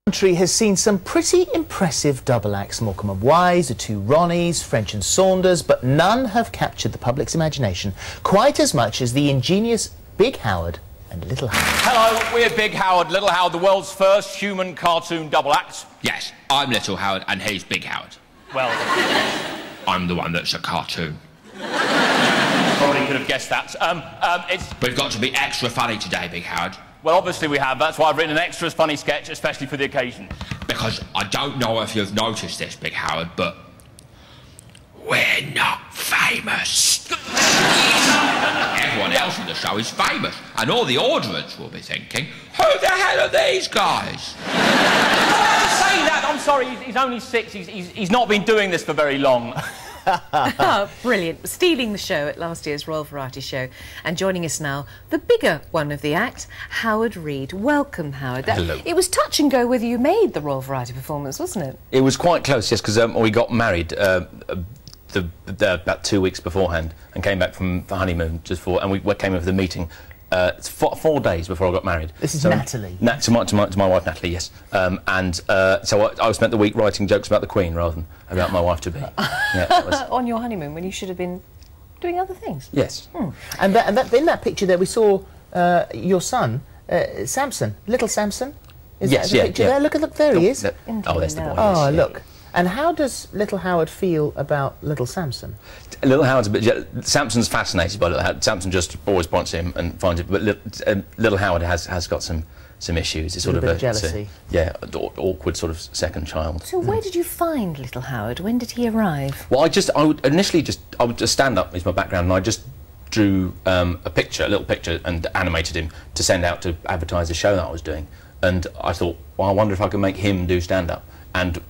Country has seen some pretty impressive double acts. Morecambe and Wise, the two Ronnies, French and Saunders, but none have captured the public's imagination quite as much as the ingenious Big Howard and Little Howard. Hello, we're Big Howard, Little Howard, the world's first human cartoon double act. Yes, I'm Little Howard and he's Big Howard. Well, I'm the one that's a cartoon. probably could have guessed that. We've got to be extra funny today, Big Howard. Well, obviously we have. That's why I've written an extra funny sketch, especially for the occasion. Because I don't know if you've noticed this, Big Howard, but we're not famous. Everyone else in the show is famous, and all the audience will be thinking, who the hell are these guys? Saying that, I'm sorry, he's only 6. He's not been doing this for very long. Oh, brilliant. Stealing the show at last year's Royal Variety Show. And joining us now, the bigger one of the act, Howard Reid. Welcome, Howard. Hello. It was touch and go whether you made the Royal Variety performance, wasn't it? It was quite close, yes, because we got married about 2 weeks beforehand and came back from the honeymoon just for, and we came in for the meeting 4 days before I got married. This is Natalie? To my wife, Natalie, yes. So I spent the week writing jokes about the Queen rather than about my wife-to-be. Yeah, on your honeymoon, when you should have been doing other things. Yes. And in that picture there we saw your son, Samson, little Samson. Is that the picture there? Look, there he is. Oh, there's the boy. Oh, yes, look. And how does Little Howard feel about Little Samson? Little Howard's a bit... Samson's fascinated by Little Howard. Samson just always points to him and finds it, but Little Howard has got some issues. It's sort of a jealousy. Awkward sort of second child. So where did you find Little Howard? When did he arrive? Well, I would just stand up is my background, and I just drew a little picture, and animated him to send out to advertise the show that I was doing. And I thought, well, I wonder if I could make him do stand-up. And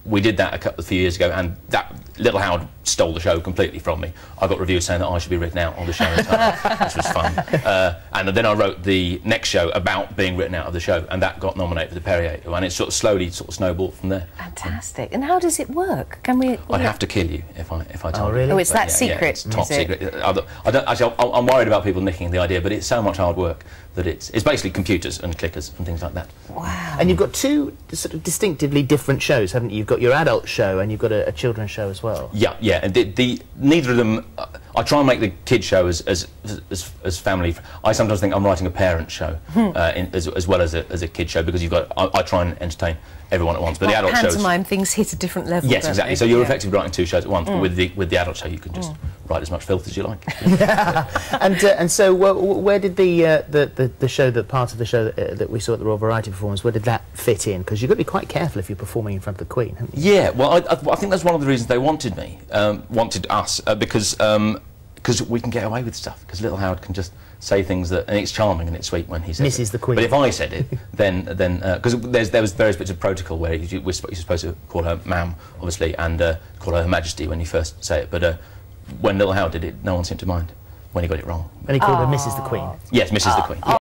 we did that a few years ago, and that Little Howard stole the show completely from me. I got reviews saying that I should be written out on the show entirely, which was fun. And then I wrote the next show about being written out of the show, and that got nominated for the Perrier, and it slowly snowballed from there. Fantastic. And how does it work? Can we? I'd have to kill you if I told you. Really? Oh, it's that yeah, secret. Yeah, it's top secret. I'm worried about people nicking the idea, but it's so much hard work that it's basically computers and clickers and things like that. Wow. And you've got two sort of distinctively different shows, haven't you? You've got your adult show and you've got a children's show as well. Yeah. And neither of them. I try and make the kids show as family. I sometimes think I'm writing a parent show as well as a kid show, because I try and entertain everyone at once. But the adult shows, pantomime things hit a different level. Yes, exactly. So you're effectively writing 2 shows at once. But with the adult show, you can just write as much filth as you like. And so where did the show, the part of the show that we saw at the Royal Variety performance, where did that fit in? Because you've got to be quite careful if you're performing in front of the Queen, haven't you? Yeah. Well, I think that's one of the reasons they wanted me, wanted us, because we can get away with stuff. Because Little Howard can just say things and it's charming and it's sweet when he says Mrs. the Queen. But if I said it, then because there was various bits of protocol where you're supposed to call her ma'am, obviously, and call her Her Majesty when you first say it. But when Little Howard did it, no one seemed to mind when he got it wrong. And he called her Mrs. the Queen. Yes, Mrs. the Queen.